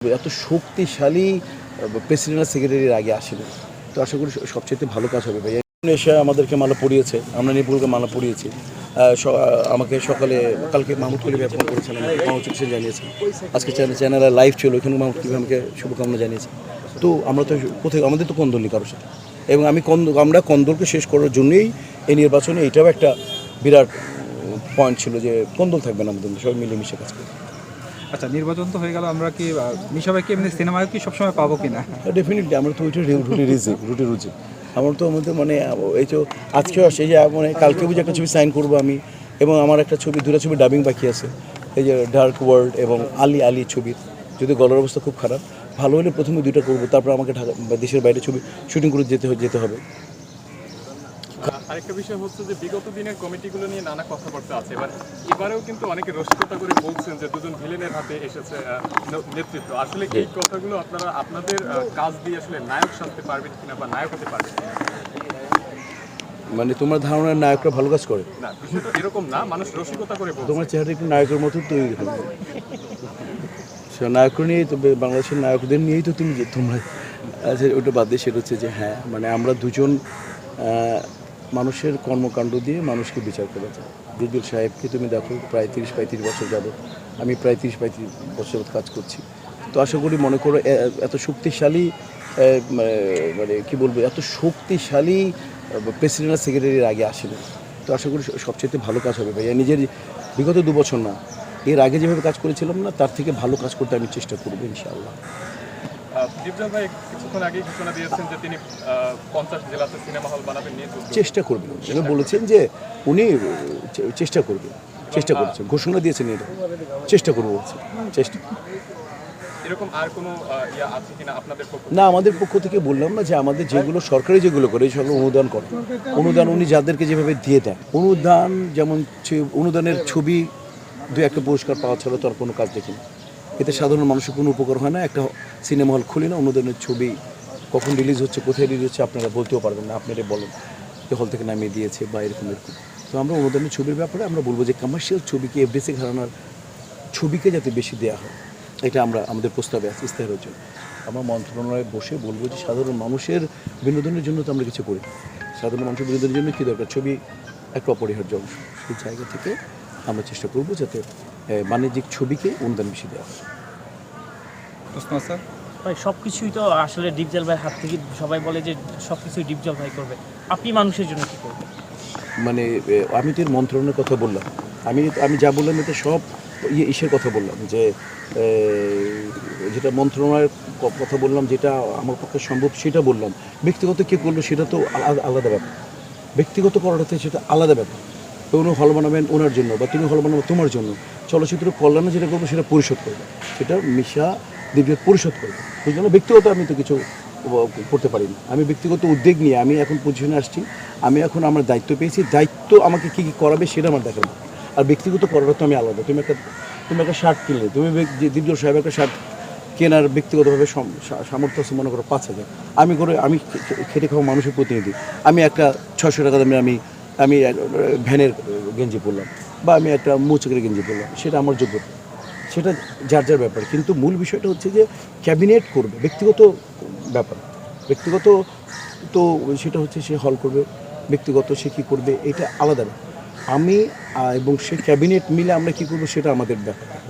এত শক্তিশালী প্রেসিডেন্ট আর সেক্রেটারির আগে আসেনি। তো আশা করি সবচেয়ে ভালো কাজ হবে ভাইয়া। এসে আমাদেরকে মালা পরিয়েছে, আমরা নিপুলকে মালা পরিয়েছি। আমাকে সকালে কালকে মাহমুদ কলিম ফোন করেছেন, আমাকে কংগ্রেচুলেশন জানিয়েছেন। আজকে চ্যানেলে লাইভ ছিল, ওইখানে মাহমুদ কলিম আমাকে শুভকামনা জানিয়েছে। তো আমরা তো কোথায়, আমাদের তো কন্দল নেই কারোর সাথে, এবং আমরা কন্দলকে শেষ করার জন্যই এই নির্বাচনে এটাও একটা বিরাট পয়েন্ট ছিল যে কন্দল থাকবে না, আমাদের সবাই মিলেমিশে কাজ করবে। আচ্ছা, নির্বাচন তো হয়ে গেল, আমরা কি মিশাবাইকে এমনি সিনেমায় কি সবসময় পাবো কিনা? ডেফিনেটলি আমরা তো ওইটা রুটি রুজি আমার তো মানে এই তো আজকেও আসে যে মানে কালকে বুঝে একটা ছবি সাইন করবো আমি, এবং আমার একটা দুটো ছবি ডাবিং বাকি আছে, এই যে ডার্ক ওয়ার্ল্ড এবং আলি ছবির। যদি গলার অবস্থা খুব খারাপ, ভালো হলে প্রথমে দুটো করবো, তারপর আমাকে ঢাকা বা দেশের বাইরে ছবি শুটিং করে যেতে হবে। আরেকটা বিষয় হচ্ছে যে বিগত দিনের কমিটিগুলো নিয়ে নানা কথাবার্তা আছে, এবারেও কিন্তু অনেকে রসিকতা করে বলছেন যে দুজন ভিলেনের হাতে এসেছে নেতৃত্ব। আসলে এই কথাগুলো আপনারা আপনাদের কাজ দিয়ে আসলে নায়ক সাজতে পারবেন কিনা বা নায়ক হতে পারবেন? মানে তোমার ধারণার নায়করা ভালো কাজ করে না, বিষয়টা এরকম না, মানুষ রসিকতা করে বলছে। তোমার চেহারা একটু নায়কের মতো তৈরি হবে, সে নায়ক নিয়েই তো, বাংলাদেশের নায়কদের নিয়েই তো তোমরা আচ্ছা ওটা বাদ দিয়ে। সেটা হচ্ছে যে হ্যাঁ, মানে আমরা দুজন মানুষের কর্মকাণ্ড দিয়ে মানুষকে বিচার করে যায়। দিজুল সাহেবকে তুমি দেখো, প্রায় 30-35 বছর যাবত, আমি প্রায় 30-35 বছর কাজ করছি। তো আশা করি, মনে করো এত শক্তিশালী মানে কী বলবো, এত শক্তিশালী প্রেসিডেন্ট আর সেক্রেটারির আগে আসেনি। তো আশা করি সবচেয়ে ভালো কাজ হবে ভাইয়া। নিজের বিগত 2 বছর না, এর আগে যেভাবে কাজ করেছিলাম না, তার থেকে ভালো কাজ করতে আমি চেষ্টা করবো ইনশাআল্লাহ। দীপজল ভাই কিছুক্ষণ আগেই ঘোষণা দিয়েছেন যে তিনি 50 জেলাতে সিনেমা হল বানাবেন, নিয়ে চেষ্টা করবেন। উনি বলেছেন যে উনি চেষ্টা করবেন, চেষ্টা করছেন, ঘোষণা দিয়েছেন, এরকম চেষ্টা করবো বলছে। চেষ্টা এরকম আর কোনো আছে কিনা আপনাদের পক্ষ? না, আমাদের পক্ষ থেকে বললাম না যে আমাদের যেগুলো সরকারি যেগুলো করে, সেগুলো অনুদান করে। অনুদান উনি যাদেরকে যেভাবে দিয়ে দেন, অনুদান যেমন অনুদানের ছবি 2-1টা পুরস্কার পাওয়া ছাড়া তো আর কোনো কাজ দেখি না। এতে সাধারণ মানুষের কোনো উপকার হয় না। একটা সিনেমা হল খুলি না, অনুদানের ছবি কখন রিলিজ হচ্ছে, কোথায় রিলিজ হচ্ছে আপনারা বলতেও পারবেন না। আপনারা বলেন যে হল থেকে নামিয়ে দিয়েছে বা এরকম। তো আমরা অনুদানের ছবির ব্যাপারে আমরা বলবো যে কমার্শিয়াল ছবিকে, এফডিসি ঘরানার ছবিকে যাতে বেশি দেওয়া হয়, এটা আমরা আমাদের প্রস্তাবে আছে ইস্তেহারের জন্য। আমরা মন্ত্রণালয়ে বসে বলবো যে সাধারণ মানুষের বিনোদনের জন্য তো আমরা কিছু করি। সাধারণ মানুষের বিনোদনের জন্য কী দরকার, ছবি একটা অপরিহার্য অংশ। সেই জায়গা থেকে আমরা চেষ্টা করবো যাতে বাণিজ্যিক ছবিকে অনুদান বেশি দেওয়া হয়। স্যার ভাই, সব কিছুই তো আসলে ডিপজল ভাইয়ের হাত থেকে, সবাই বলে যে সব কিছুই ডিপজল ভাই করবে। আপনি মানুষের জন্য কী করবেন? মানে আমি তো এর মন্ত্রণালয়ের কথা বললাম, আমি যা বললাম এটা সব ইসের কথা বললাম, যে যেটা মন্ত্রণালয়ের কথা বললাম, যেটা আমার পক্ষে সম্ভব সেটা বললাম। ব্যক্তিগত কে করলো সেটা তো আলাদা ব্যাপার, ব্যক্তিগত করাটাতে সেটা আলাদা ব্যাপার। উনি হল বানাবেন ওনার জন্য, বা তুমি হল বানাবো তোমার জন্য। চলচ্চিত্র কল্যাণে যেটা করবো সেটা পরিশোধ করবে, সেটা মিশা দিব্যের পরিশোধ করবে। সেই জন্য ব্যক্তিগত আমি তো কিছু করতে পারি না। আমি ব্যক্তিগত উদ্যোগ নিয়ে আমি এখন পজিশনে আসছি, আমি এখন আমার দায়িত্ব পেয়েছি, দায়িত্ব আমাকে কী কী করাবে সেটা আমার দেখাবো। আর ব্যক্তিগত করাটা তো আমি আলাদা। তুমি একটা শার্ট কিনলে, তুমি দিবজল সাহেব একটা শার্ট কেনার ব্যক্তিগতভাবে সামর্থ্য আছে মনে করো 5,000। আমি খেটে খাওয়া মানুষের প্রতিনিধি, আমি একটা 600 টাকা দামে আমি ভ্যানের গেঞ্জি পরলাম, বা আমি একটা মোচকের গেঞ্জি পরলাম, সেটা আমার যোগ্যতা, সেটা যার ব্যাপার। কিন্তু মূল বিষয়টা হচ্ছে যে ক্যাবিনেট করবে, ব্যক্তিগত ব্যাপার। ব্যক্তিগত তো সেটা হচ্ছে সে হল করবে, ব্যক্তিগত সে কী করবে এটা আলাদা ব্যাপার। আমি এবং সে ক্যাবিনেট মিলে আমরা কী করবো সেটা আমাদের ব্যাপার।